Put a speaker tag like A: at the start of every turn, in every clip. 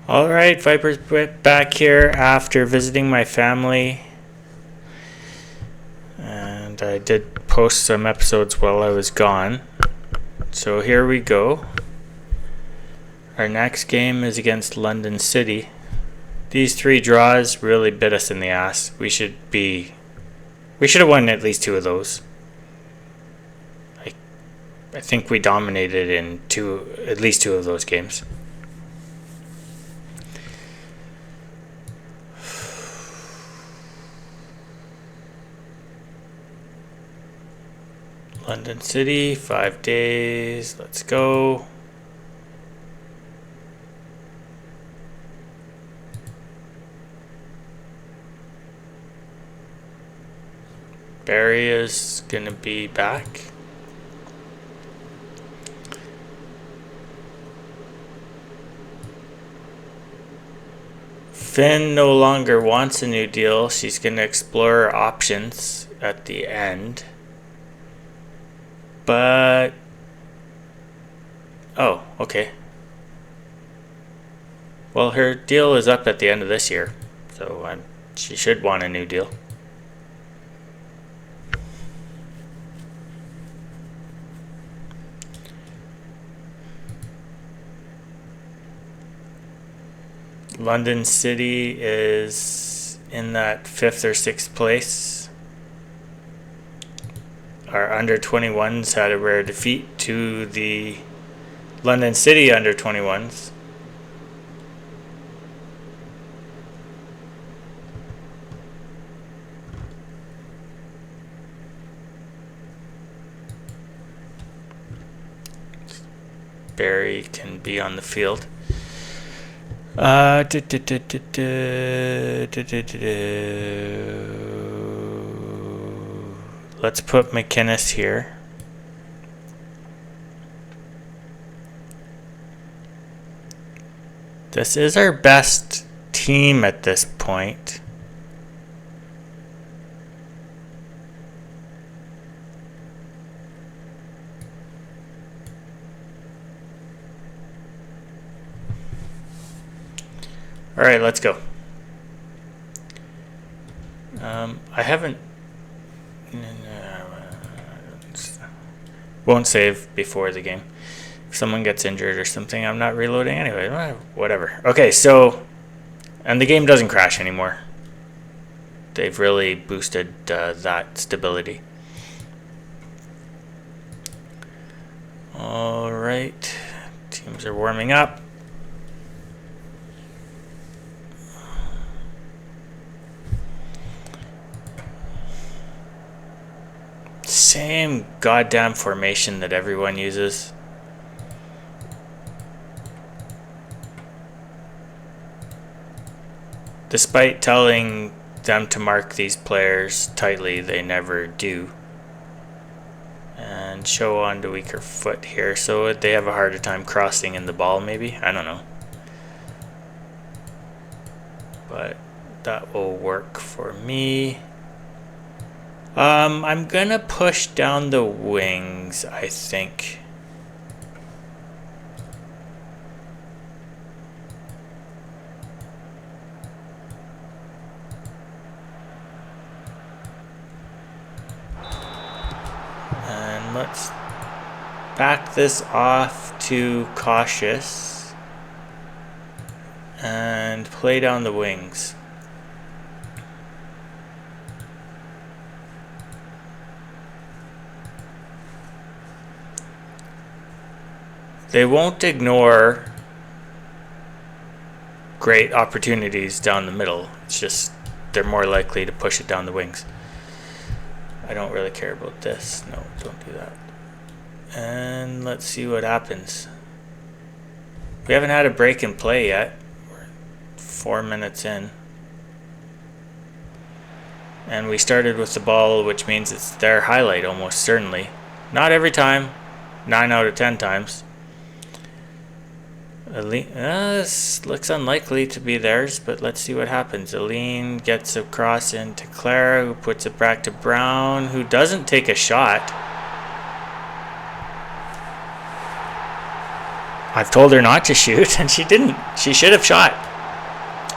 A: Alright, Viper's back here after visiting my family. And I did post some episodes while I was gone. So here we go. Our next game is against London City. These 3 draws really bit us in the ass. We should have won at least 2 of those. I think we dominated in at least 2 of those games. London City, 5 days. Let's go. Barry is gonna be back. Finn no longer wants a new deal. She's gonna explore options at the end. But oh, okay. Well, her deal is up at the end of this year, so she should want a new deal. London City is in that 5th or 6th place. Our under 21s had a rare defeat to the London City under 21s. Barry can be on the field. Let's put McInnes here. This is our best team at this point. All right, let's go. I haven't. Won't save before the game. If someone gets injured or something, I'm not reloading anyway. Whatever. Okay, so, and the game doesn't crash anymore. They've really boosted that stability. All right, teams are warming up. Same goddamn formation that everyone uses. Despite telling them to mark these players tightly, they never do. And show on to weaker foot here, so they have a harder time crossing in the ball maybe? I don't know. But that will work for me. I'm gonna push down the wings, I think. And let's back this off to cautious and play down the wings. They won't ignore great opportunities down the middle. It's just they're more likely to push it down the wings. I don't really care about this. No, don't do that. And let's see what happens. We haven't had a break in play yet. We're 4 minutes in. And we started with the ball, which means it's their highlight almost certainly. Not every time. 9 out of 10 times. This looks unlikely to be theirs, but let's see what happens. Aline gets a cross into Clara, who puts it back to Brown, who doesn't take a shot. I've told her not to shoot, and she didn't. She should have shot.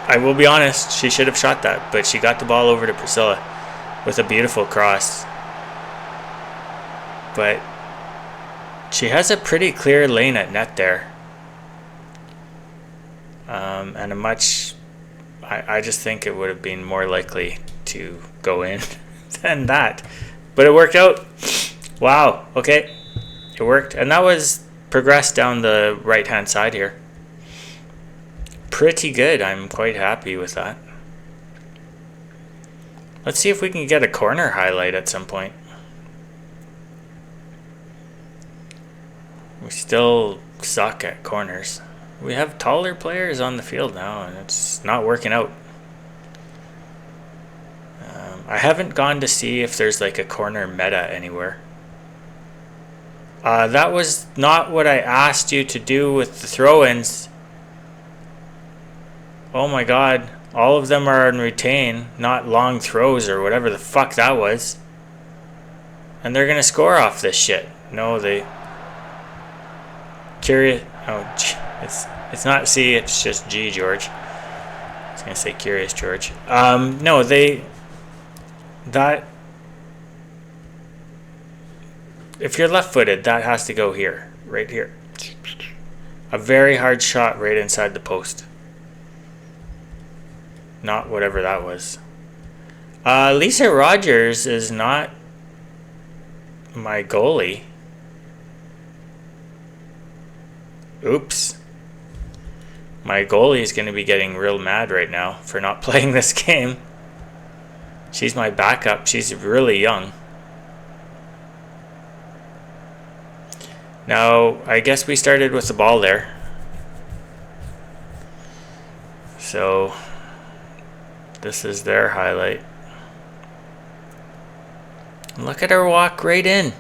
A: I will be honest, she should have shot that, but she got the ball over to Priscilla with a beautiful cross. But she has a pretty clear lane at net there. And a much... I just think it would have been more likely to go in than that. But it worked out. Wow, okay. It worked. And that was progressed down the right-hand side here. Pretty good. I'm quite happy with that. Let's see if we can get a corner highlight at some point. We still suck at corners. We have taller players on the field now, and it's not working out. I haven't gone to see if there's like a corner meta anywhere. That was not what I asked you to do with the throw-ins. Oh my god. All of them are on retain, not long throws or whatever the fuck that was. And they're going to score off this shit. No, they... Curious... Oh, it's not C, it's just G, George. I was going to say Curious George. No, they... That... If you're left-footed, that has to go here. Right here. A very hard shot right inside the post. Not whatever that was. Lisa Rogers is not my goalie. Oops. My goalie is going to be getting real mad right now for not playing this game. She's my backup. She's really young. Now, I guess we started with the ball there. So... This is their highlight. Look at her walk right in.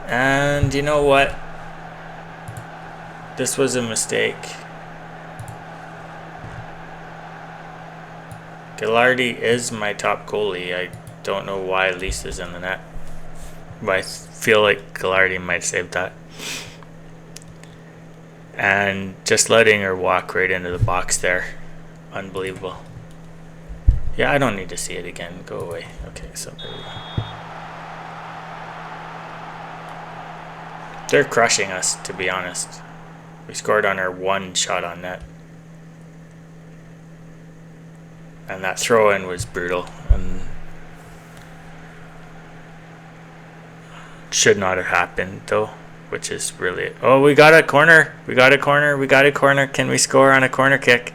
A: And you know what? This was a mistake. Gilardi is my top goalie. I don't know why Lisa's in the net. But I feel like Gilardi might save that. And just letting her walk right into the box there. Unbelievable. Yeah, I don't need to see it again. Go away. Okay, so there we go. They're crushing us, to be honest. We scored on our one shot on net. And that throw-in was brutal. And should not have happened, though. Which is really... Oh, we got a corner. We got a corner. We got a corner. Can we score on a corner kick?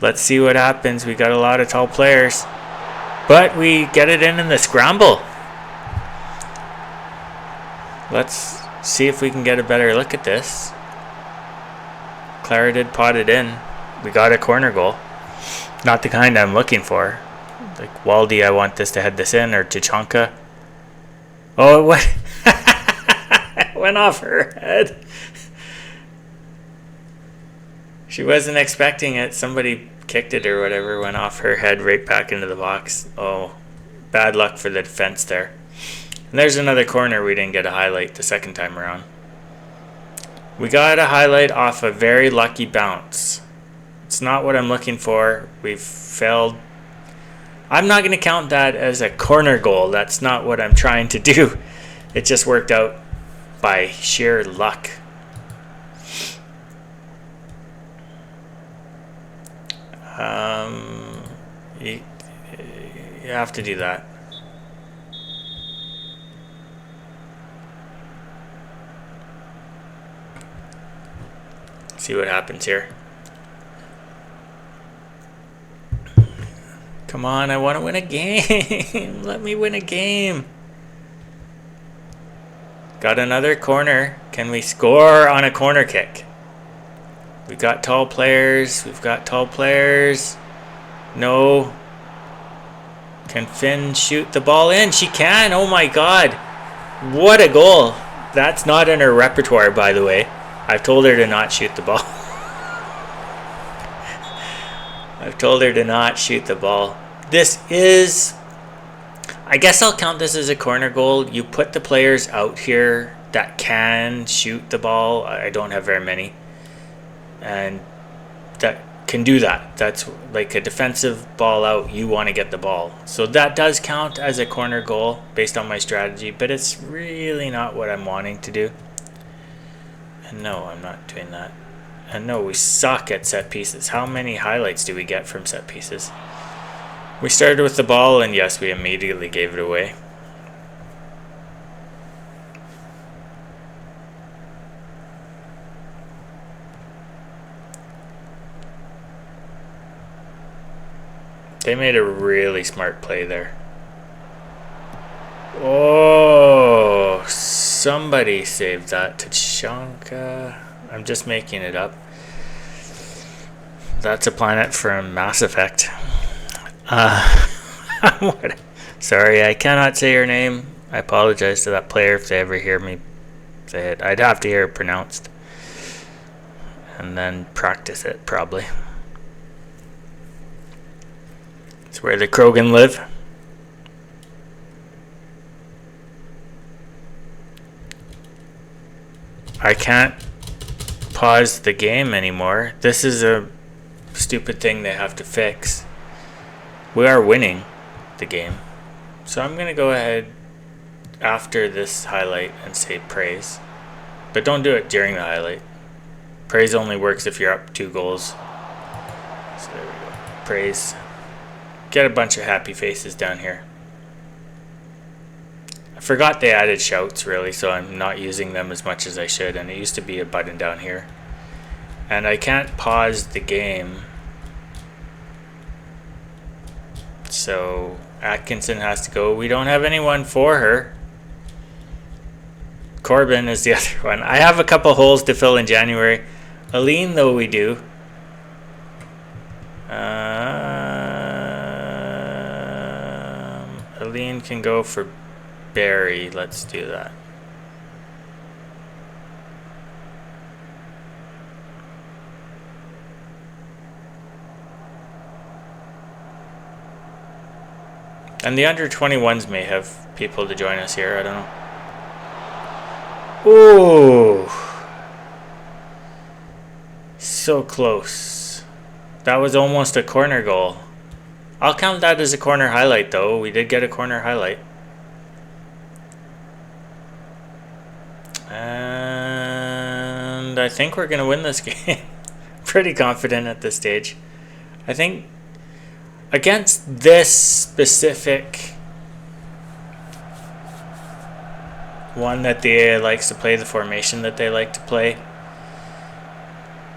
A: Let's see what happens. We got a lot of tall players. But we get it in the scramble. Let's see if we can get a better look at this. Clara did pot it in. We got a corner goal. Not the kind I'm looking for. Like Waldy, I want this to head this in, or Tachanka. Oh, it went, it went off her head. She wasn't expecting it. Somebody kicked it or whatever, went off her head right back into the box. Oh, bad luck for the defense there. And there's another corner we didn't get a highlight the second time around. We got a highlight off a very lucky bounce. It's not what I'm looking for. We've failed. I'm not going to count that as a corner goal. That's not what I'm trying to do. It just worked out by sheer luck. You have to do that. See what happens here. Come on, I want to win a game. Let me win a game. Got another corner. Can we score on a corner kick? We've got tall players. We've got tall players. No. Can Finn shoot the ball in? She can. Oh my god. What a goal. That's not in her repertoire, by the way. I've told her to not shoot the ball. I've told her to not shoot the ball. This is... I guess I'll count this as a corner goal. You put the players out here that can shoot the ball. I don't have very many. And that can do that. That's like a defensive ball out. You want to get the ball. So that does count as a corner goal based on my strategy, but it's really not what I'm wanting to do. And no, I'm not doing that. And no, we suck at set pieces. How many highlights do we get from set pieces? We started with the ball, and yes, we immediately gave it away. They made a really smart play there. Oh, somebody saved that. Tachanka. I'm just making it up. That's a planet from Mass Effect. Sorry, I cannot say her name. I apologize to that player if they ever hear me say it. I'd have to hear it pronounced. And then practice it, probably. It's where the Krogan live. I can't pause the game anymore. This is a stupid thing they have to fix. We are winning the game. So I'm going to go ahead after this highlight and say praise. But don't do it during the highlight. Praise only works if you're up 2 goals. So there we go. Praise. Get a bunch of happy faces down here. I forgot they added shouts, really, so I'm not using them as much as I should. And it used to be a button down here. And I can't pause the game. So Atkinson has to go. We don't have anyone for her. Corbin is the other one. I have a couple holes to fill in January. Aline, though, we do. Aline can go for Barry. Let's do that. And the under 21s may have people to join us here. I don't know. Ooh. So close. That was almost a corner goal. I'll count that as a corner highlight, though. We did get a corner highlight. And I think we're going to win this game. Pretty confident at this stage. I think against this specific one that they likes to play, the formation that they like to play,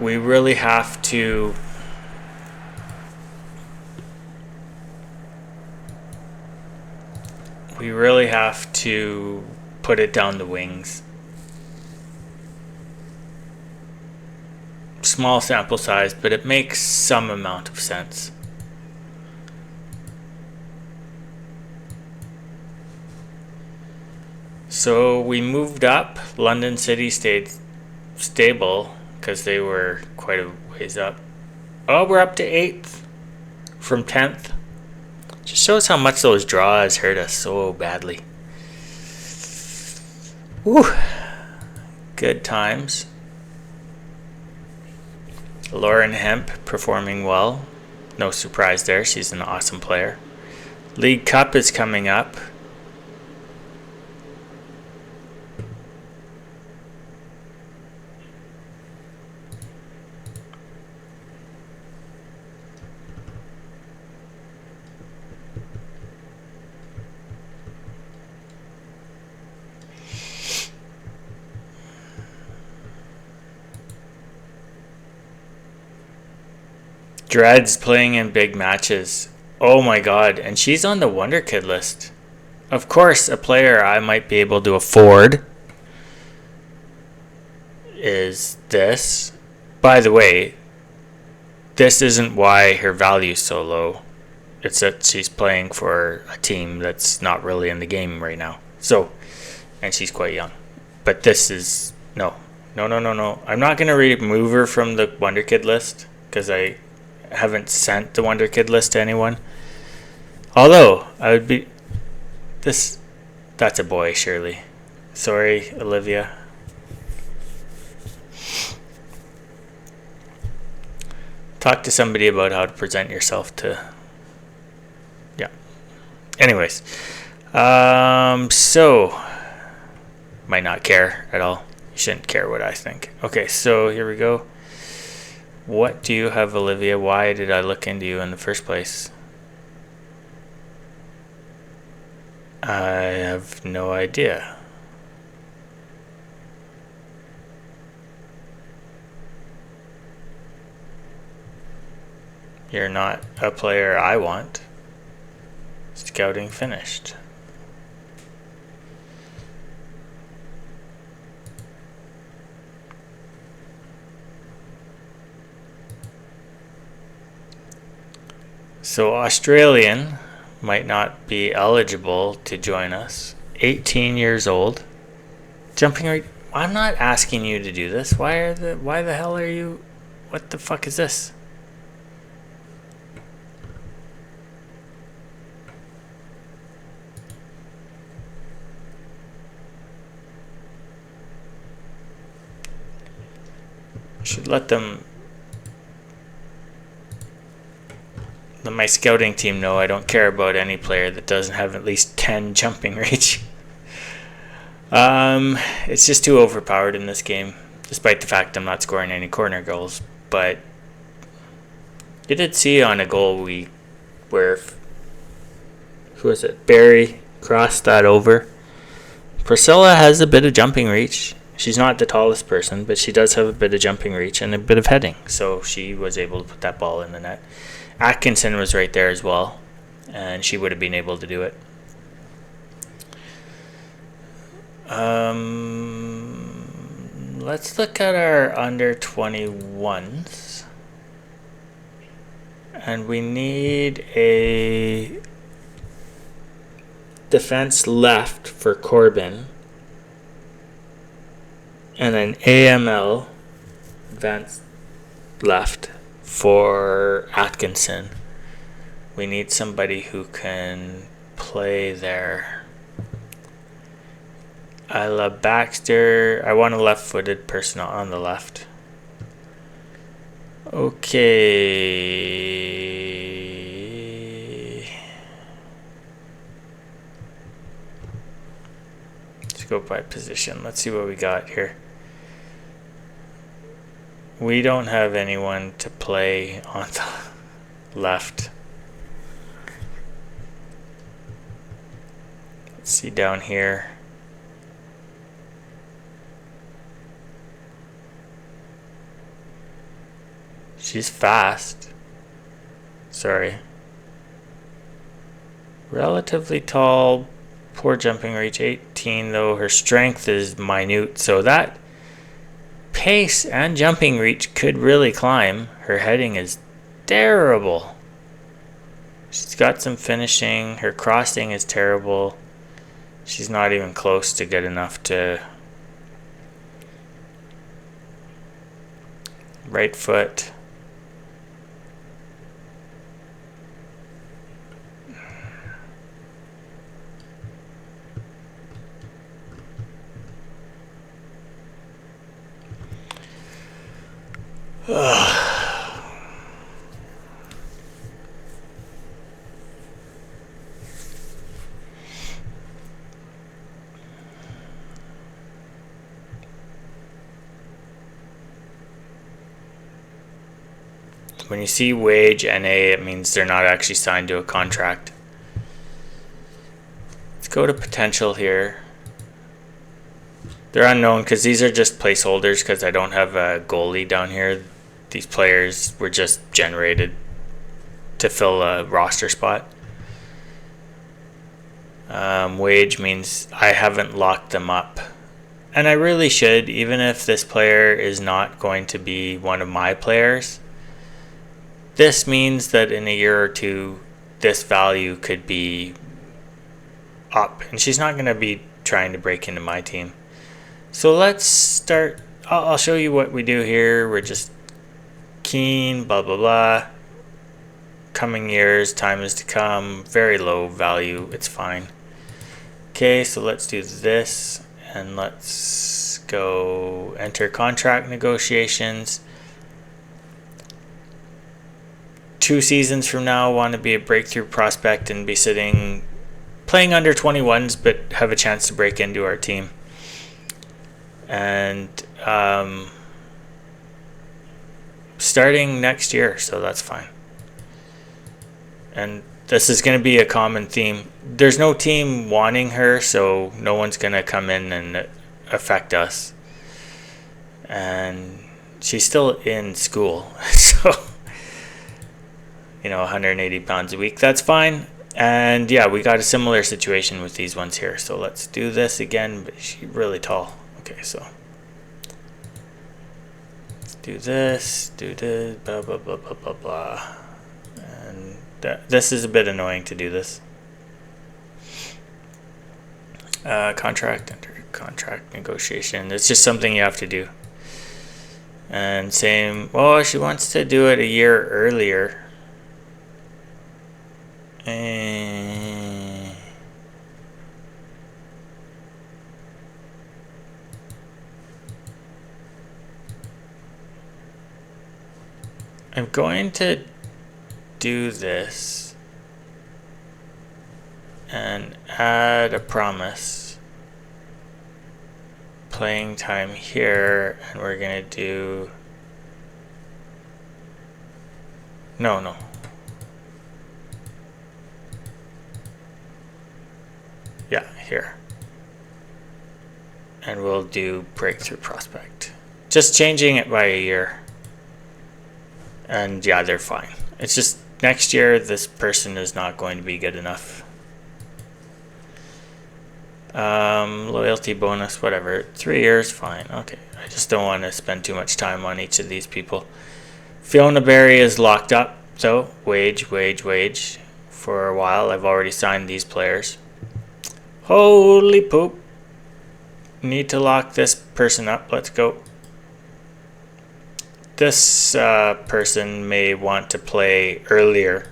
A: we really have to put it down the wings. Small sample size, but it makes some amount of sense. So we moved up. London City stayed stable because they were quite a ways up. Oh, we're up to 8th from 10th. Just shows how much those draws hurt us so badly. Woo. Good times. Lauren Hemp performing well. No surprise there. She's an awesome player. League Cup is coming up. Dread's playing in big matches. Oh my god, and she's on the Wonder Kid list. Of course, a player I might be able to afford is this. By the way, this isn't why her value's so low. It's that she's playing for a team that's not really in the game right now. So, and she's quite young. But this is, no. I'm not going to remove her from the Wonder Kid list because I haven't sent the Wonder Kid list to anyone. Although, I would be... That's a boy, surely. Sorry, Olivia. Talk to somebody about how to present yourself to... Yeah. Anyways. So... Might not care at all. You shouldn't care what I think. Okay, so here we go. What do you have, Olivia? Why did I look into you in the first place? I have no idea. You're not a player I want. Scouting finished. So Australian might not be eligible to join us. 18 years old. Jumping rate. I'm not asking you to do this. Why the hell are you? What the fuck is this? Should let my scouting team know I don't care about any player that doesn't have at least 10 jumping reach. It's just too overpowered in this game, despite the fact I'm not scoring any corner goals. But you did see on a goal where who was it? Barry crossed that over. Priscilla has a bit of jumping reach. She's not the tallest person, but she does have a bit of jumping reach and a bit of heading, so she was able to put that ball in the net. Atkinson was right there as well, and she would have been able to do it. Let's look at our under 21s, and we need a defense left for Corbin and an AML advance left for Atkinson. We need somebody who can play there. Isla Baxter. I want a left-footed person on the left. Okay. Let's go by position. Let's see what we got here. We don't have anyone to play on the left. Let's see down here. She's fast. Sorry. Relatively tall. Poor jumping reach. 18 though. Her strength is minute. So that pace and jumping reach could really climb. Her heading is terrible. She's got some finishing. Her crossing is terrible. She's not even close to good enough to... Right foot. When you see wage NA, it means they're not actually signed to a contract. Let's go to potential here. They're unknown because these are just placeholders because I don't have a goalie down here. These players were just generated to fill a roster spot. Wage means I haven't locked them up. And I really should, even if this player is not going to be one of my players. This means that in a year or two, this value could be up. And she's not going to be trying to break into my team. So let's start. I'll show you what we do here. We're just keen, blah, blah, blah. Coming years, time is to come. Very low value. It's fine. Okay, so let's do this. and let's go enter contract negotiations. 2 seasons from now, want to be a breakthrough prospect and be playing under 21s, but have a chance to break into our team. And starting next year, so that's fine. And this is going to be a common theme. There's no team wanting her, so no one's going to come in and affect us. And she's still in school, so 180 pounds a week, that's fine. And yeah, we got a similar situation with these ones here, so let's do this again. But she's really tall. Okay, so let's do this, blah blah blah blah blah blah. And this is a bit annoying to do this. Contract, enter contract negotiation. It's just something you have to do. And same, well, she wants to do it a year earlier. I'm going to do this and add a promise. Playing time here, and we're gonna do no. Yeah, here. And we'll do breakthrough prospect. Just changing it by a year. And yeah, they're fine. It's just next year this person is not going to be good enough. Loyalty bonus, whatever. 3 years, fine. Okay. I just don't want to spend too much time on each of these people. Fiona Berry is locked up, so wage for a while. I've already signed these players. Holy poop. Need to lock this person up. Let's go. This person may want to play earlier.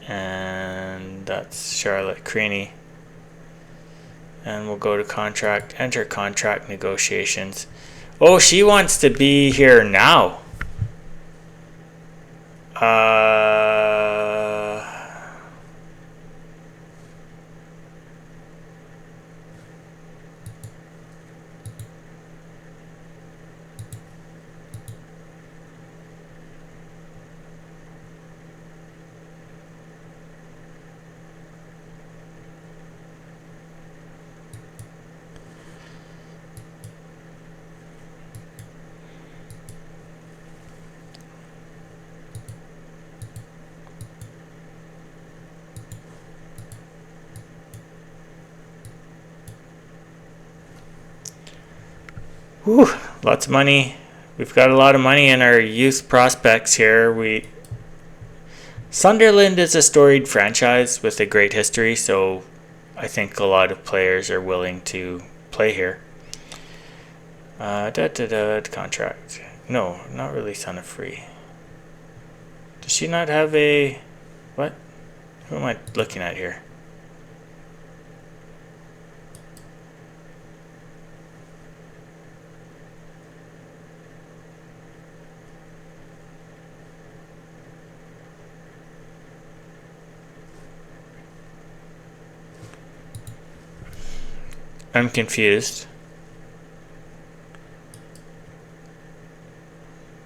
A: And that's Charlotte Creaney. And we'll go to contract, enter contract negotiations. Oh, she wants to be here now. Whew, lots of money. We've got a lot of money in our youth prospects here. Sunderland is a storied franchise with a great history, so I think a lot of players are willing to play here. Contract. No, not really son of free. Does she not have a... What? Who am I looking at here? I'm confused.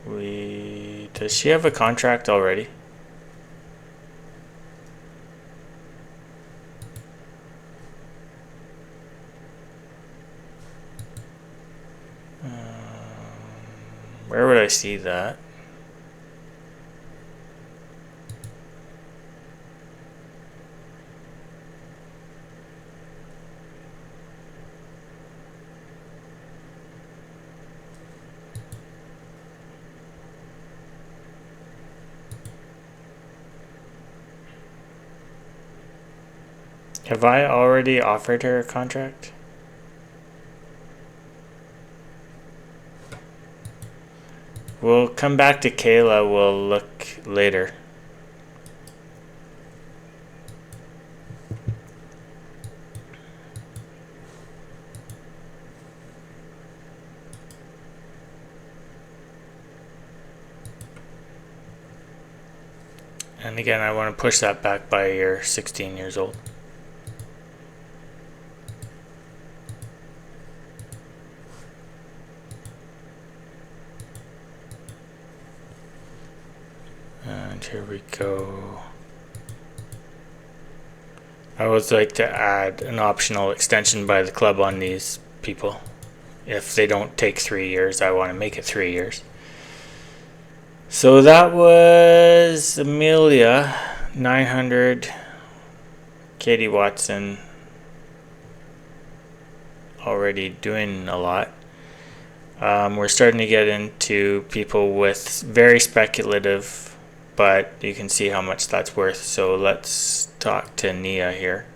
A: Does she have a contract already? Where would I see that? Have I already offered her a contract? We'll come back to Kayla. We'll look later. And again, I want to push that back by a year, 16 years old. And here we go. I always like to add an optional extension by the club on these people. If they don't take 3 years, I want to make it 3 years. So that was Amelia, 900. Katie Watson, already doing a lot. We're starting to get into people with very speculative, but you can see how much that's worth. So let's talk to Nia here.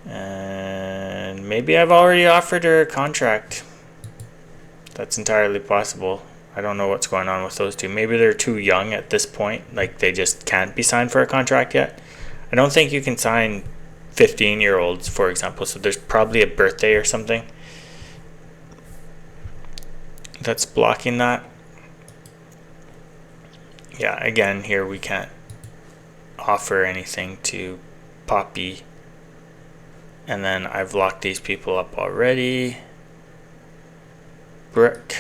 A: And maybe I've already offered her a contract. That's entirely possible. I don't know what's going on with those two. Maybe they're too young at this point. Like, they just can't be signed for a contract yet. I don't think you can sign 15-year-olds, for example. So there's probably a birthday or something that's blocking that. Yeah, again, here we can't offer anything to Poppy. And then I've locked these people up already. Brooke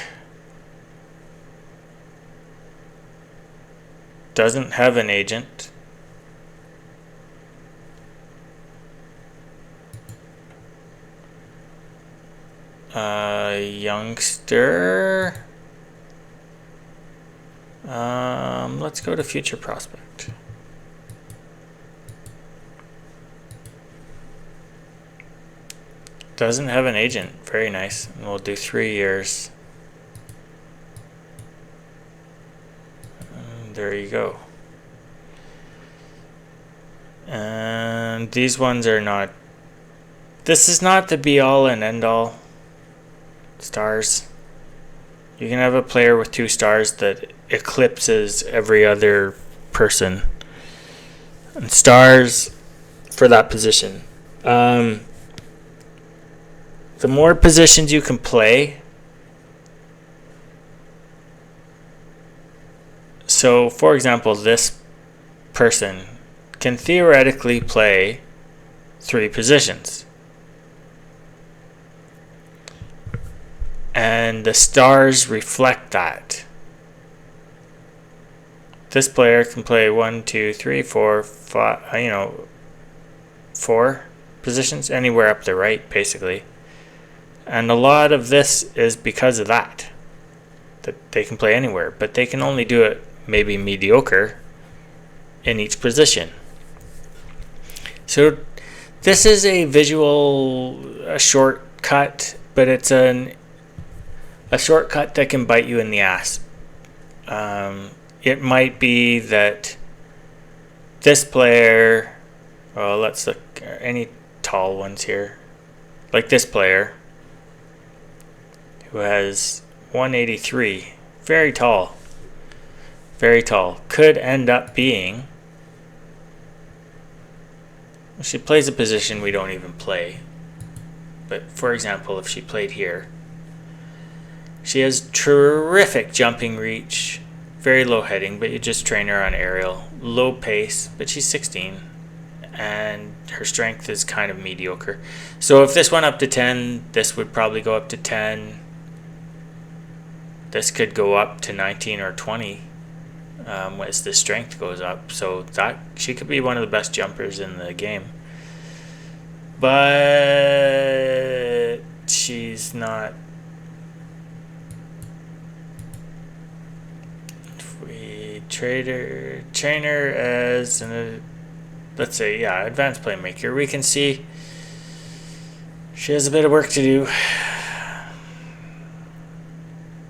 A: doesn't have an agent. Youngster. Let's go to Future Prospect. Doesn't have an agent. Very nice. And we'll do 3 years. And there you go. And these ones are not. This is not the be all and end all. Stars. You can have a player with 2 stars that eclipses every other person. And stars for that position. The more positions you can play. So, for example, this person can theoretically play 3 positions. And the stars reflect that. This player can play 1, 2, 3, 4, 5, 4 positions, anywhere up the right, basically. And a lot of this is because of that they can play anywhere, but they can only do it maybe mediocre in each position. So this is a shortcut, but it's a shortcut that can bite you in the ass. It might be that this player, well, let's look at any tall ones here, like this player who has 183, very tall, could end up being, she plays a position we don't even play, but for example, if she played here, she has terrific jumping reach, very low heading, but you just train her on aerial, low pace, but she's 16, and her strength is kind of mediocre. So if this went up to 10, this would probably go up to 10. This could go up to 19 or 20 as the strength goes up. So that she could be one of the best jumpers in the game. But she's not. If we train her as let's say, advanced playmaker, we can see she has a bit of work to do.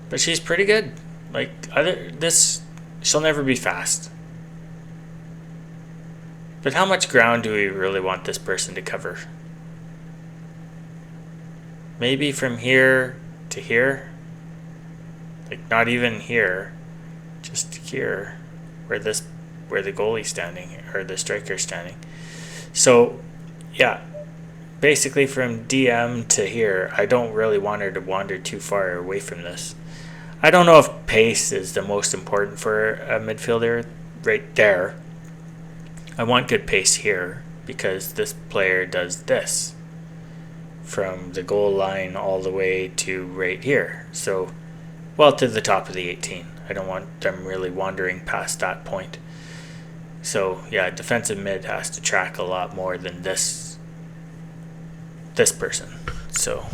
A: But she's pretty good. Like she'll never be fast. But how much ground do we really want this person to cover? Maybe from here to here. Like not even here, just here, where the goalie's standing or the striker's standing. So yeah, basically from DM to here, I don't really want her to wander too far away from this. I don't know if pace is the most important for a midfielder right there. I want good pace here because this player does this from the goal line all the way to right here. So, well, to the top of the 18. I don't want them really wandering past that point. So, yeah, defensive mid has to track a lot more than this person. So,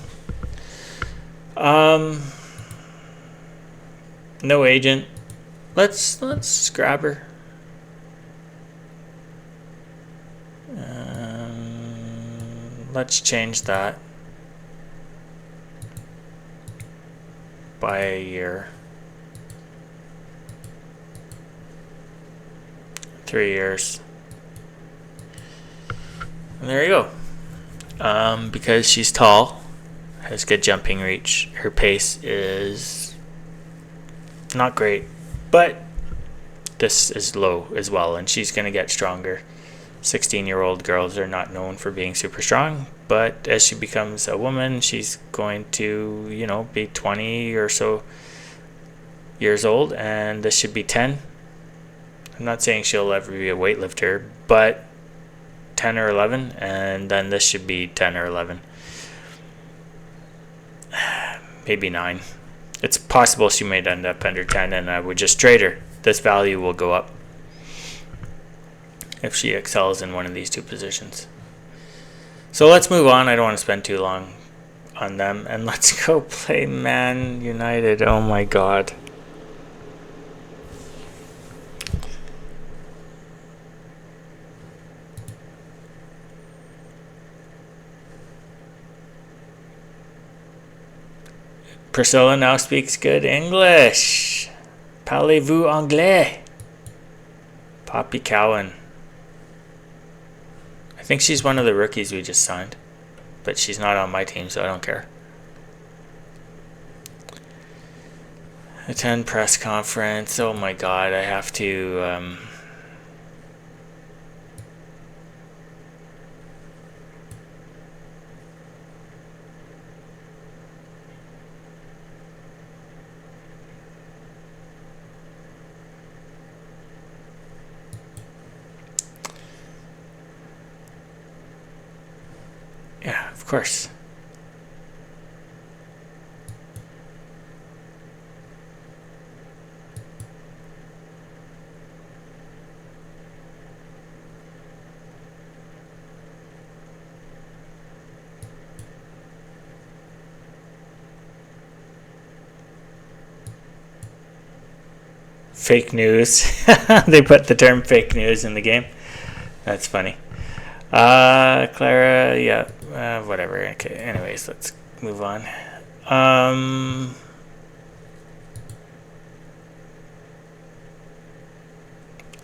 A: no agent. Let's grab her. Let's change that by a year. 3 years. And there you go. Because she's tall, has good jumping reach, her pace is not great, but this is low as well, and she's going to get stronger. 16-year-old girls are not known for being super strong, but as she becomes a woman, she's going to, be 20 or so years old, and this should be 10. I'm not saying she'll ever be a weightlifter, but 10 or 11, and then this should be 10 or 11. Maybe 9. It's possible she might end up under 10, and I would just trade her. This value will go up if she excels in one of these two positions. So let's move on. I don't want to spend too long on them, and let's go play Man United. Oh my god. Priscilla now speaks good English. Parlez-vous anglais? Poppy Cowan. I think she's one of the rookies we just signed, but she's not on my team, so I don't care. Attend press conference. Oh my god, I have to yeah, of course. Fake news. They put the term fake news in the game. That's funny. Clara, yeah, whatever. Okay, anyways, let's move on.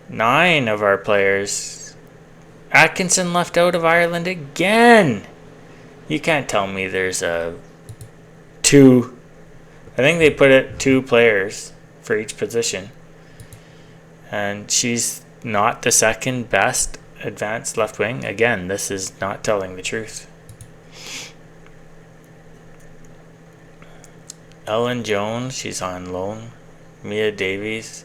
A: 9 of our players. Atkinson left out of Ireland again. You can't tell me there's a 2. I think they put it 2 players for each position. And she's not the second best advanced left wing. Again, this is not telling the truth. Ellen Jones, she's on loan. Mia Davies.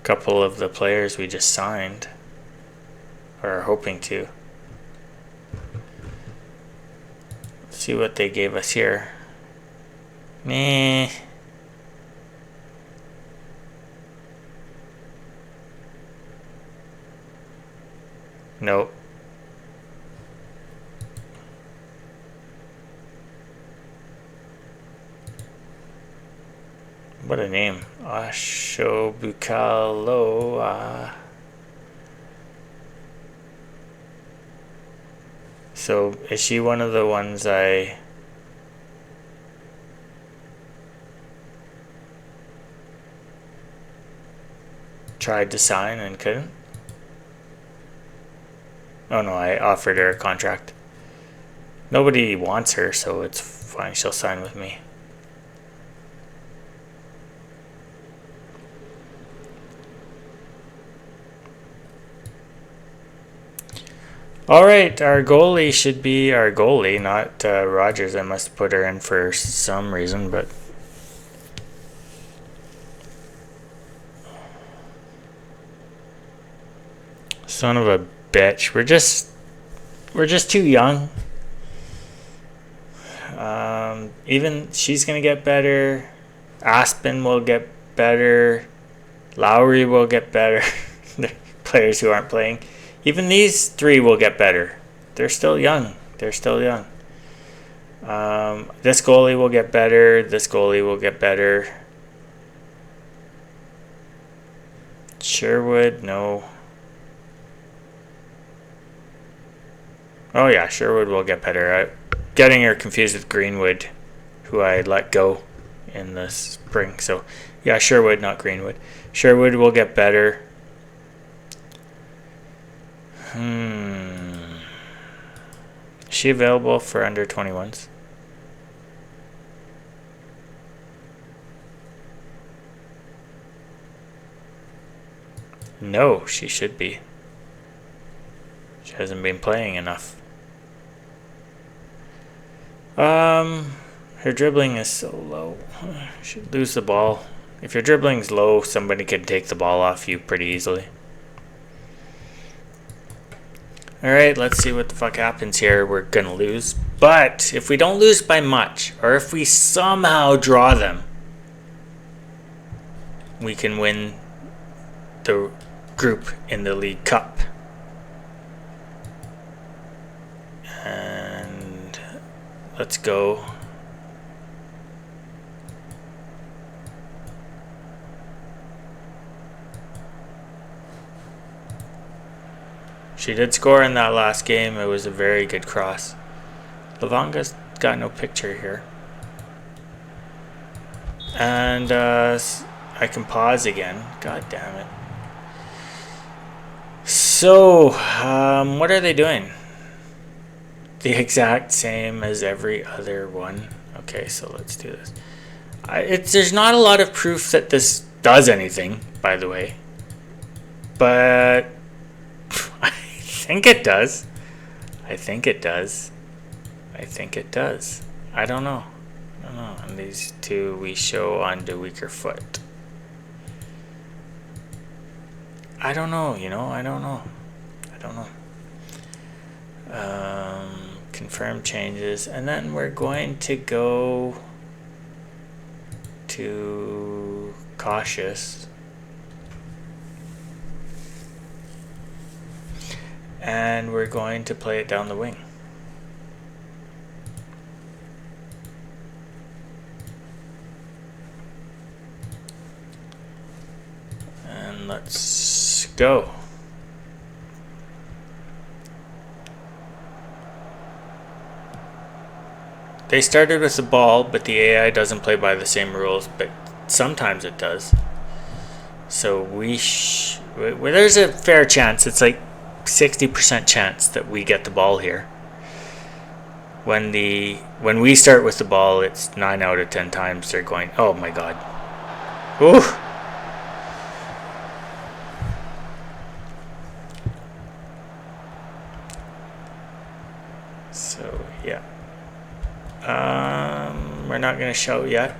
A: Couple of the players we just signed, or are hoping to. Let's see what they gave us here. Meh. Nope. What a name. Ashobukalo. So, is she one of the ones I tried to sign and couldn't? Oh no, I offered her a contract. Nobody wants her, so it's fine. She'll sign with me. Alright, our goalie should be our goalie, not Rogers. I must put her in for some reason, but... Son of a bitch. We're just too young. Even she's gonna get better. Aspen will get better. Lowry will get better. The players who aren't playing. Even these three will get better. They're still young. This goalie will get better. This goalie will get better. Sherwood, no. Oh yeah, Sherwood will get better. I'm getting her confused with Greenwood, who I let go in the spring. So yeah, Sherwood, not Greenwood. Sherwood will get better. Is she available for under 21s? No, she should be. She hasn't been playing enough. Her dribbling is so low. She'd lose the ball. If your dribbling's low, somebody could take the ball off you pretty easily. Alright, let's see what the fuck happens here. We're gonna lose. But if we don't lose by much, or if we somehow draw them, we can win the group in the League Cup. And let's go. She did score in that last game. It was a very good cross. Lavanga's got no picture here. And I can pause again. God damn it. So, what are they doing? The exact same as every other one. Okay, so let's do this. There's not a lot of proof that this does anything, by the way. But I think it does. I don't know. And these two we show on the weaker foot. I don't know. Confirm changes, and then we're going to go to cautious, and we're going to play it down the wing. And let's go. They started with the ball, but the AI doesn't play by the same rules, but sometimes it does. So there's a fair chance, it's like 60% chance that we get the ball here. When we start with the ball, it's 9 out of 10 times they're going, oh my god. Ooh. So yeah. We're not going to show yet.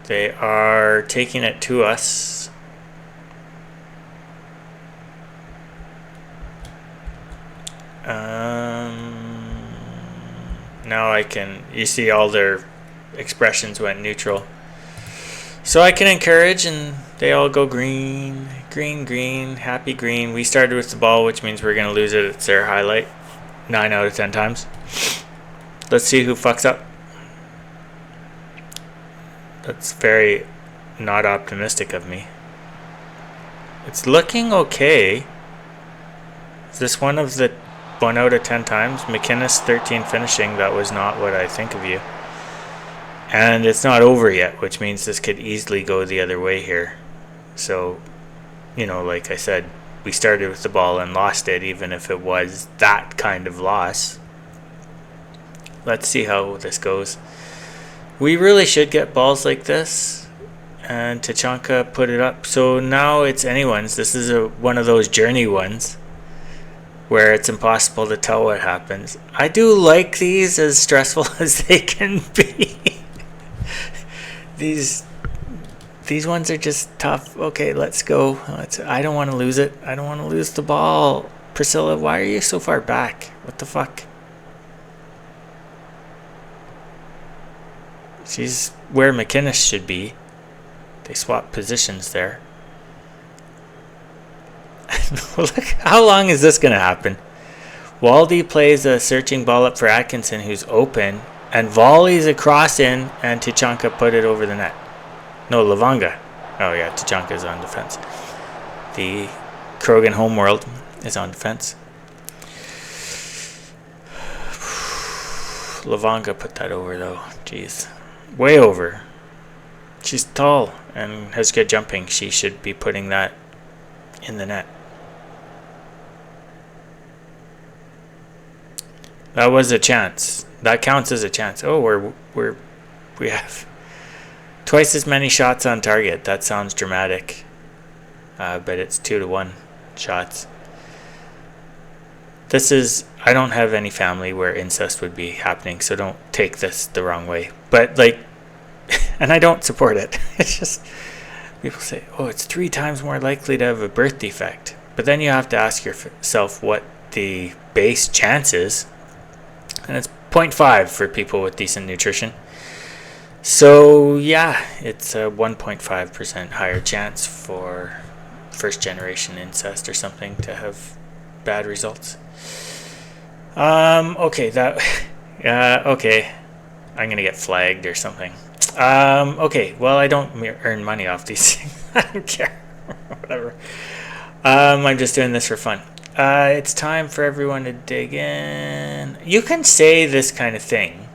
A: They are taking it to us. Now you see all their expressions went neutral. So I can encourage, and they all go green, green, green, happy green. We started with the ball, which means we're going to lose it. It's their highlight 9 out of 10 times. Let's see who fucks up. That's very not optimistic of me. It's looking okay. Is this one of the 1 out of 10 times? McInnes 13 finishing. That was not what I think of you. And it's not over yet, which means this could easily go the other way here. So, you know, like I said, we started with the ball and lost it, even if it was that kind of loss. Let's see how this goes. We really should get balls like this. And Tachanka put it up. So now it's anyone's. This is one of those journey ones where it's impossible to tell what happens. I do like these, as stressful as they can be. These ones are just tough. Okay, let's go. I don't want to lose it. I don't want to lose the ball. Priscilla, why are you so far back? What the fuck? She's where McInnes should be. They swap positions there. Look, how long is this going to happen? Waldy plays a searching ball up for Atkinson, who's open, and volleys a cross in, and Tachanka put it over the net. No, Lavanga. Oh yeah, Tachanka's on defense. The Krogan homeworld is on defense. Lavanga put that over though. Jeez. Way over. She's tall and has good jumping. She should be putting that in the net. That was a chance. That counts as a chance. Oh, we have twice as many shots on target. That sounds dramatic, but it's 2-1 shots. This is, I don't have any family where incest would be happening, so don't take this the wrong way. But like, and I don't support it. It's just, people say, oh, it's 3 times more likely to have a birth defect. But then you have to ask yourself what the base chance is. And it's 0.5 for people with decent nutrition. So yeah, it's a 1.5% higher chance for first generation incest or something to have bad results. Okay, okay. I'm gonna get flagged or something. Okay, well, I don't earn money off these things. I don't care. Whatever. I'm just doing this for fun. It's time for everyone to dig in. You can say this kind of thing,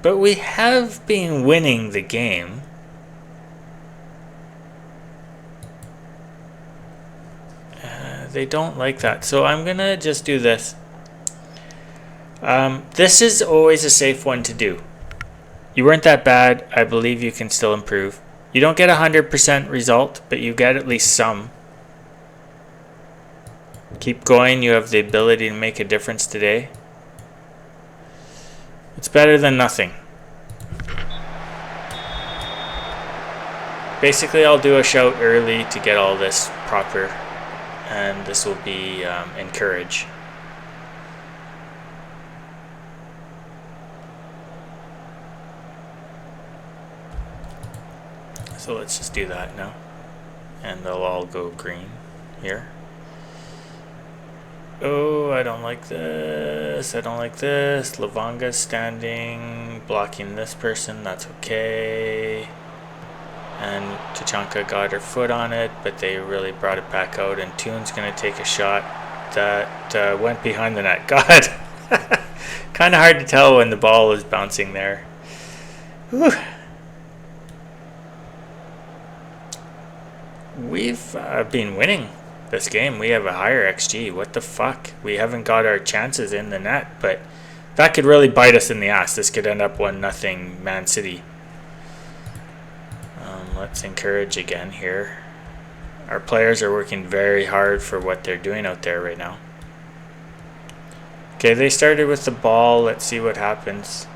A: but we have been winning the game. They don't like that, so I'm gonna just do this. This is always a safe one to do. You weren't that bad. I believe you can still improve. You don't get 100% result, but you get at least some. Keep going. You have the ability to make a difference today. It's better than nothing. Basically, I'll do a shout early to get all this proper, and this will be encourage. So let's just do that now. And they'll all go green here. Oh, I don't like this. I don't like this. Lavanga's standing, blocking this person. That's okay. And Tachanka got her foot on it, but they really brought it back out. And Toon's going to take a shot that went behind the net. God. Kind of hard to tell when the ball is bouncing there. Whew. We've been winning this game. We have a higher XG. What the fuck? We haven't got our chances in the net, but that could really bite us in the ass. This could end up 1-0 Man City. Let's encourage again here. Our players are working very hard for what they're doing out there right now. Okay, they started with the ball. Let's see what happens.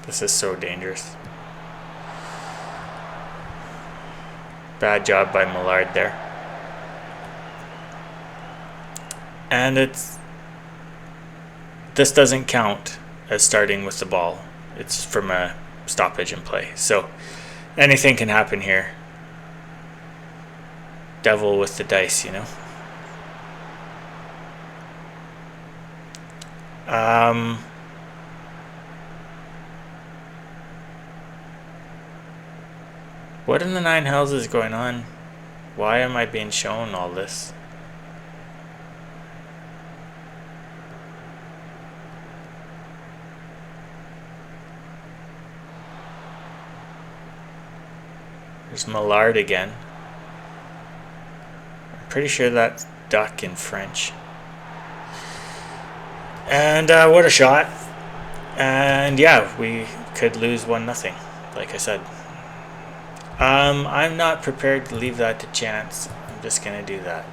A: This is so dangerous. Bad job by Millard there. And this doesn't count as starting with the ball. It's from a stoppage in play. So anything can happen here. Devil with the dice, you know. What in the nine hells is going on? Why am I being shown all this? There's Millard again. I'm pretty sure that's duck in French. And what a shot. And yeah, we could lose 1-0, like I said. I'm not prepared to leave that to chance. I'm just going to do that.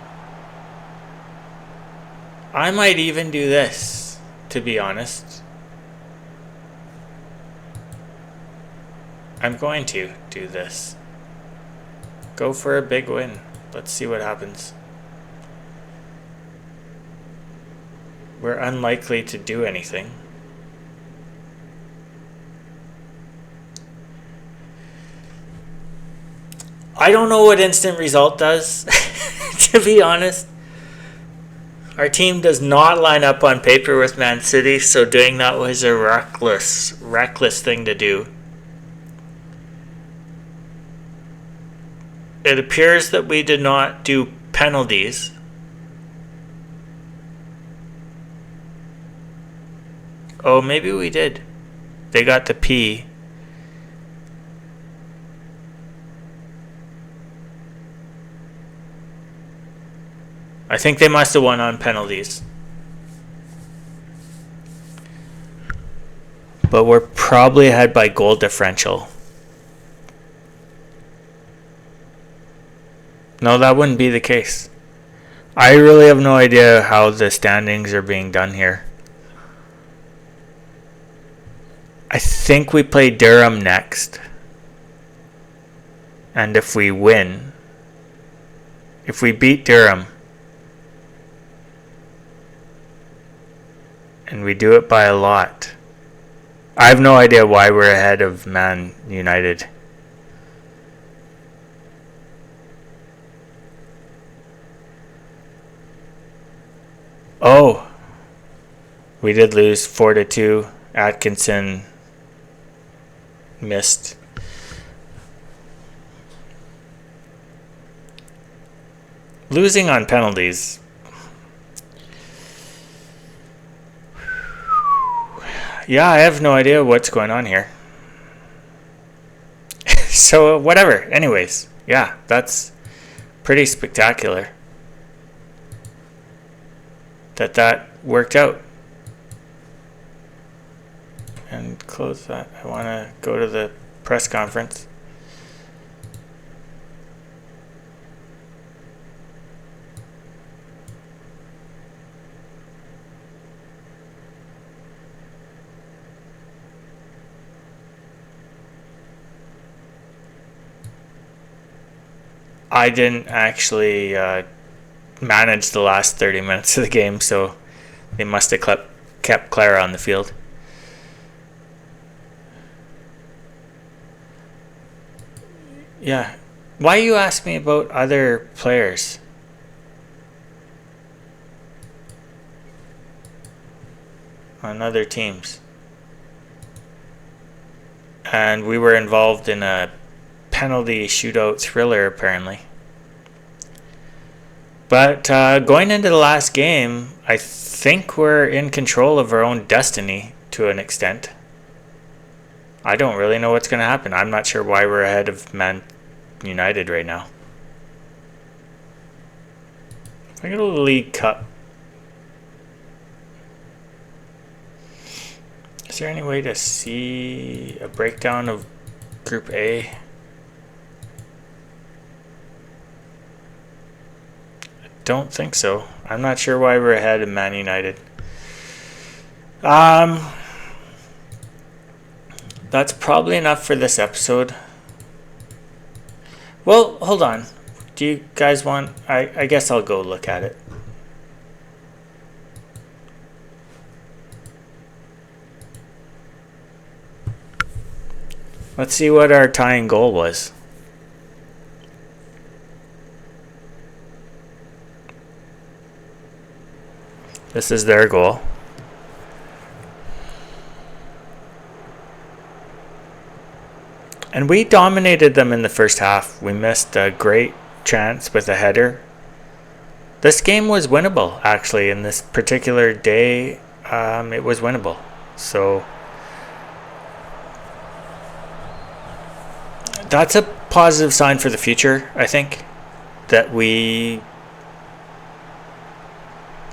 A: I might even do this, to be honest. I'm going to do this. Go for a big win. Let's see what happens. We're unlikely to do anything. I don't know what instant result does, to be honest. Our team does not line up on paper with Man City, so doing that was a reckless thing to do. It appears that we did not do penalties. Oh, maybe we did. They got the P. I think they must have won on penalties. But we're probably ahead by goal differential. No, that wouldn't be the case. I really have no idea how the standings are being done here. I think we play Durham next. And if we win, if we beat Durham, and we do it by a lot, I have no idea why we're ahead of Man United. Oh, we did lose 4-2. Atkinson missed. Losing on penalties. Yeah, I have no idea what's going on here. So, whatever. Anyways, yeah, that's pretty spectacular that worked out. And close that. I want to go to the press conference. I didn't actually manage the last 30 minutes of the game, so they must have kept Clara on the field. Yeah. Why you ask me about other players? On other teams. And we were involved in a penalty shootout thriller, apparently. But going into the last game, I think we're in control of our own destiny to an extent. I don't really know what's going to happen. I'm not sure why we're ahead of Man United right now. I got a League Cup. Is there any way to see a breakdown of Group A? I don't think so. I'm not sure why we're ahead of Man United. That's probably enough for this episode. Well, hold on. Do you guys want... I guess I'll go look at it. Let's see what our tying goal was. This is their goal. And we dominated them in the first half. We missed a great chance with a header. This game was winnable, actually. In this particular day, it was winnable. So that's a positive sign for the future, I think. That it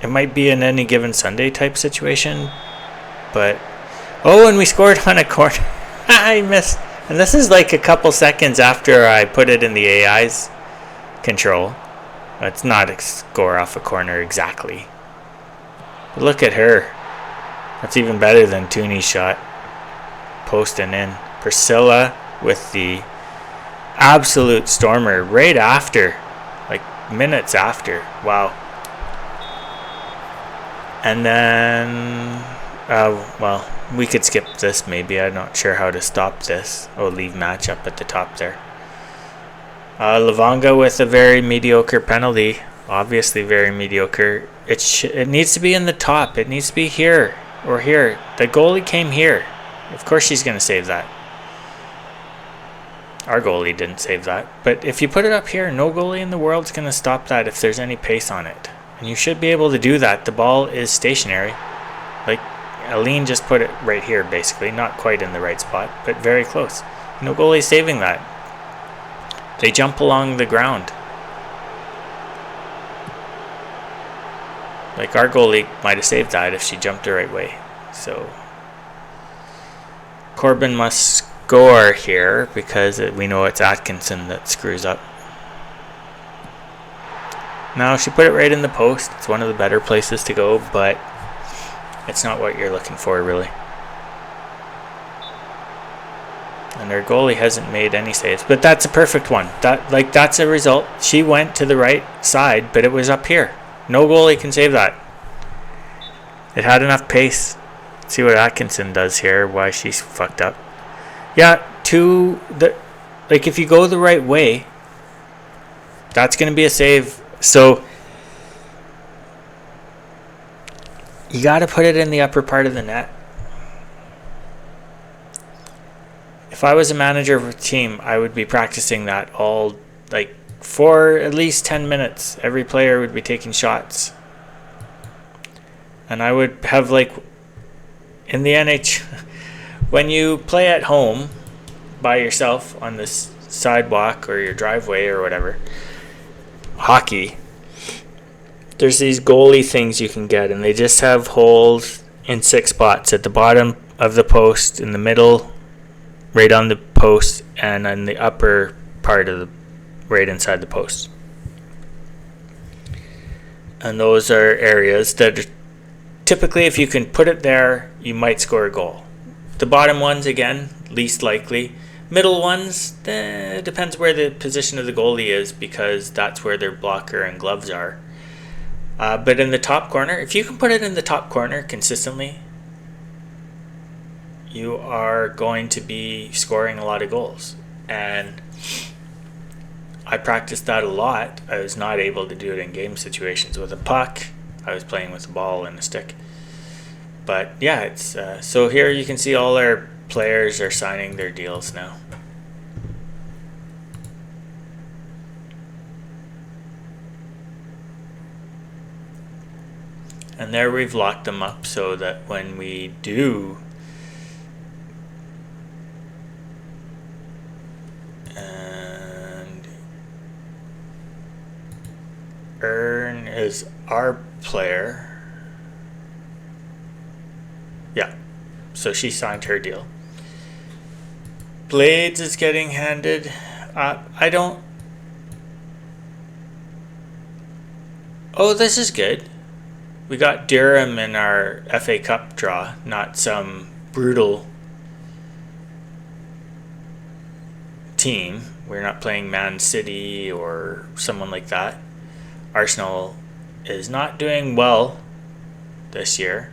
A: might be an any given Sunday type situation. But, and we scored on a corner. I missed. And this is like a couple seconds after I put it in the AI's control. It's not a score off a corner exactly. But look at her. That's even better than Tooney's shot. Posting in. Priscilla with the absolute stormer right after. Like minutes after. Wow. And then... we could skip this maybe. I'm not sure how to stop this. Leave match up at the top there. Lavanga with a very mediocre penalty. Obviously very mediocre. It needs to be in the top. It needs to be here or here. The goalie came here. Of course she's going to save that. Our goalie didn't save that. But if you put it up here, no goalie in the world is going to stop that if there's any pace on it. And you should be able to do that. The ball is stationary. Like Aline just put it right here, basically. Not quite in the right spot, but very close. No goalie saving that. They jump along the ground. Like our goalie might have saved that if she jumped the right way. So Corbin must score here because we know it's Atkinson that screws up. Now she put it right in the post. It's one of the better places to go, but it's not what you're looking for, really. And their goalie hasn't made any saves, but that's a perfect one. That's a result. She went to the right side, but it was up here. No goalie can save that. It had enough pace. Let's see what Atkinson does here. Why she's fucked up. Yeah, if you go the right way, that's going to be a save. So you got to put it in the upper part of the net. If I was a manager of a team, I would be practicing that for at least 10 minutes. Every player would be taking shots. And I would have in the when you play at home by yourself on this sidewalk or your driveway or whatever, hockey, there's these goalie things you can get, and they just have holes in 6 spots at the bottom of the post, in the middle, right on the post, and on the upper part of right inside the post. And those are areas that are, typically, if you can put it there, you might score a goal. The bottom ones, again, least likely. Middle ones, depends where the position of the goalie is, because that's where their blocker and gloves are. But in the top corner, if you can put it in the top corner consistently, you are going to be scoring a lot of goals. And I practiced that a lot. I was not able to do it in game situations with a puck. I was playing with a ball and a stick. But yeah, it's so here you can see all our players are signing their deals now. And there we've locked them up so that when we do Earn is our player. Yeah, so she signed her deal. Blades is getting handed. This is good. We got Durham in our FA Cup draw, not some brutal team. We're not playing Man City or someone like that. Arsenal is not doing well this year.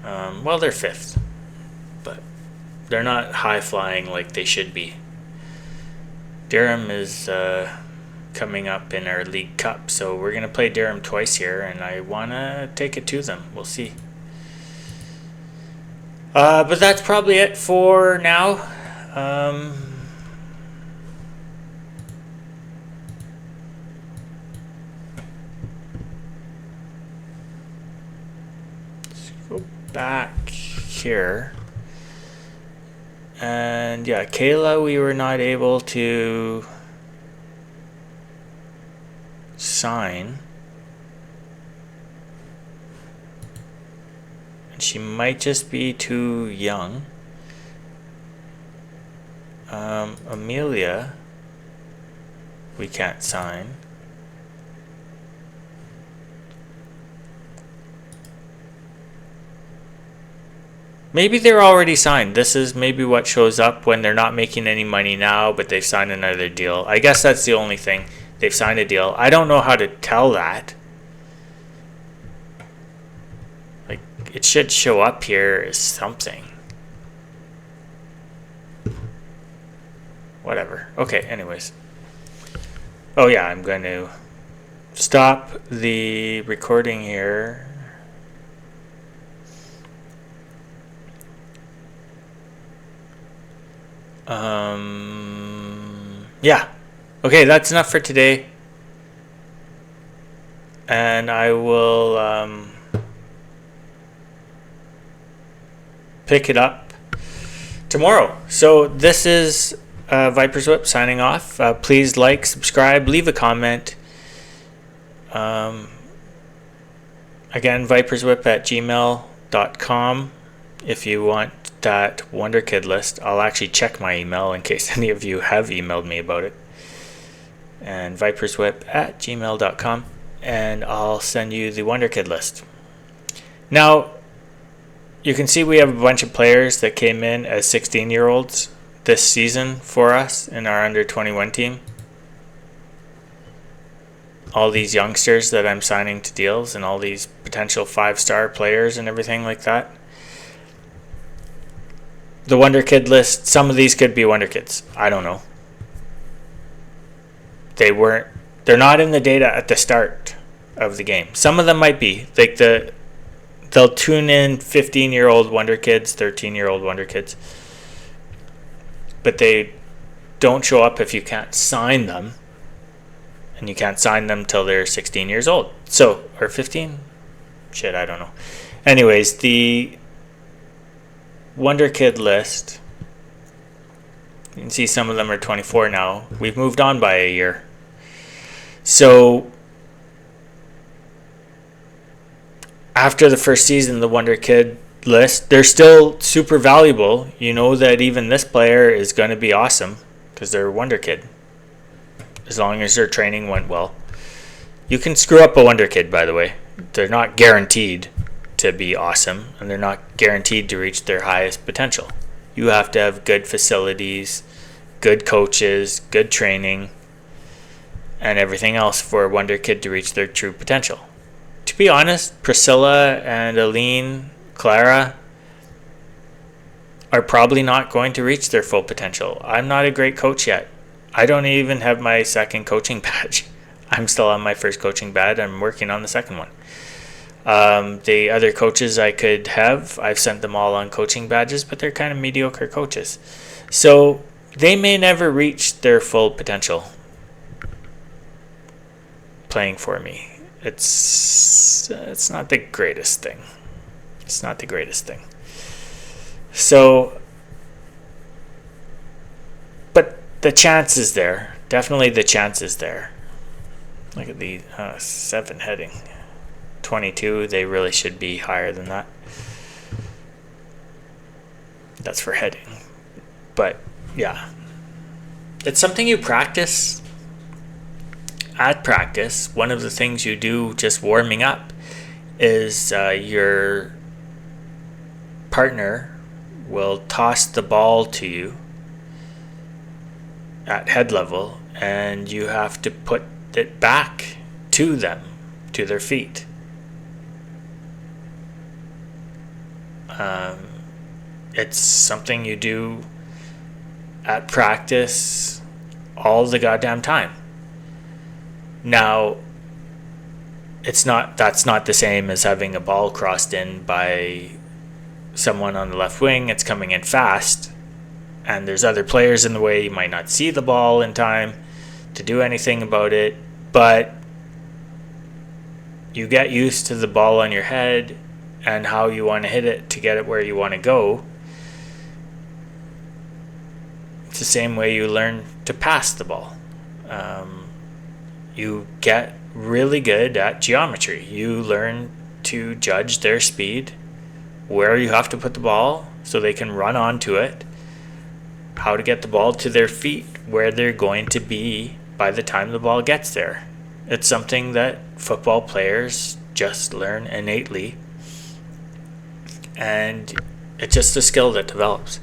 A: They're 5th, but they're not high-flying like they should be. Durham is coming up in our League Cup, so we're going to play Durham twice here, and I want to take it to them. We'll see. But that's probably it for now. Let's go back here. And yeah, Kayla, we were not able to sign. And she might just be too young. Amelia, we can't sign. Maybe they're already signed. This is maybe what shows up when they're not making any money now, but they've signed another deal. I guess that's the only thing. They've signed a deal. I don't know how to tell that. Like, it should show up here as something. Whatever. Okay, anyways. Oh yeah, I'm going to stop the recording here. Yeah. Okay, that's enough for today. And I will pick it up tomorrow. So this is Viper's Whip signing off. Please like, subscribe, leave a comment. Again, viperswhip@gmail.com if you want that Wonder Kid list. I'll actually check my email in case any of you have emailed me about it. And viperswhip@gmail.com, and I'll send you the Wonder Kid list. Now, you can see we have a bunch of players that came in as 16-year-olds this season for us in our under 21 team. All these youngsters that I'm signing to deals and all these potential 5-star players and everything like that. The Wonder Kid list, some of these could be Wonder Kids. I don't know. They're not in the data at the start of the game. Some of them might be. Like they'll tune in 15-year-old Wonder Kids, 13-year-old Wonder Kids. But they don't show up if you can't sign them. And you can't sign them till they're 16 years old. So, or 15? Shit, I don't know. Anyways, the Wonder Kid list, you can see some of them are 24 now. We've moved on by a year. So, after the first season, the Wonder Kid list, they're still super valuable. You know that even this player is going to be awesome because they're a Wonder Kid. As long as their training went well. You can screw up a Wonder Kid, by the way. They're not guaranteed to be awesome, and they're not guaranteed to reach their highest potential. You have to have good facilities, good coaches, good training, and everything else for a Wonder Kid to reach their true potential. To be honest, Priscilla and Aline, Clara are probably not going to reach their full potential. I'm not a great coach yet. I don't even have my second coaching badge. I'm still on my first coaching badge. I'm working on the second one. The other coaches I could have, I've sent them all on coaching badges, but they're kind of mediocre coaches. So they may never reach their full potential playing for me. It's not the greatest thing. It's not the greatest thing. So, but the chance is there. Definitely the chance is there. Look at the 7 heading. 22, they really should be higher than that. That's for heading. But, yeah. It's something you practice. At practice, one of the things you do just warming up is your partner will toss the ball to you at head level, and you have to put it back to them, to their feet. It's something you do at practice all the goddamn time. Now, that's not the same as having a ball crossed in by someone on the left wing, it's coming in fast, and there's other players in the way. You might not see the ball in time to do anything about it, but you get used to the ball on your head and how you want to hit it to get it where you want to go. It's the same way you learn to pass the ball. You get really good at geometry. You learn to judge their speed, where you have to put the ball so they can run onto it, how to get the ball to their feet, where they're going to be by the time the ball gets there. It's something that football players just learn innately, and it's just a skill that develops.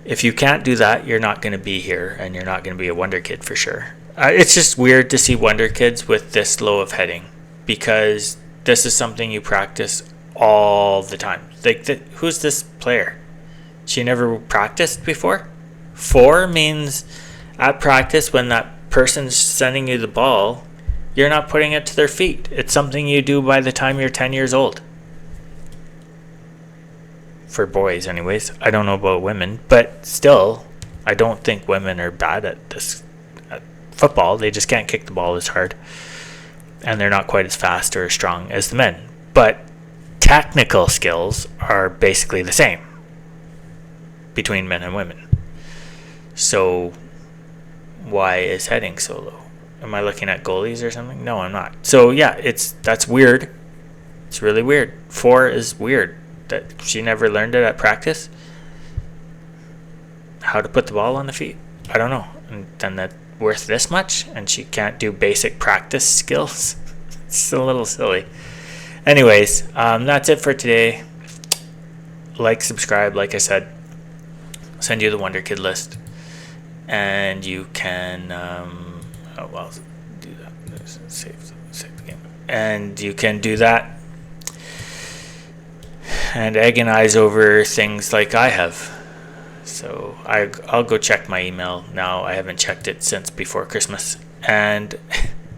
A: If you can't do that, you're not going to be here, and you're not going to be a wonder kid for sure. It's just weird to see wonder kids with this low of heading, because this is something you practice all the time. Like, who's this player? She never practiced before? 4 means at practice, when that person's sending you the ball, you're not putting it to their feet. It's something you do by the time you're 10 years old. For boys, anyways. I don't know about women, but still, I don't think women are bad at this at football. They just can't kick the ball as hard, and they're not quite as fast or as strong as the men. But technical skills are basically the same between men and women. So why is heading so low? Am I looking at goalies or something? No, I'm not. So yeah, that's weird. It's really weird. 4 is weird that she never learned it at practice. How to put the ball on the feet? I don't know. And then that's worth this much, and she can't do basic practice skills. It's a little silly. Anyways, that's it for today. Like, subscribe, like I said. I'll send you the Wonder Kid list, and you can do that. Save the game, and you can do that and agonize over things like I have. So I'll go check my email now. I haven't checked it since before Christmas, and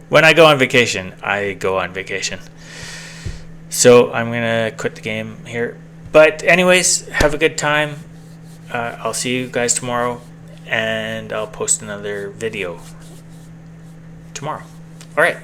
A: when I go on vacation, I go on vacation. So I'm gonna quit the game here. But anyways, have a good time. I'll see you guys tomorrow, and I'll post another video tomorrow. All right.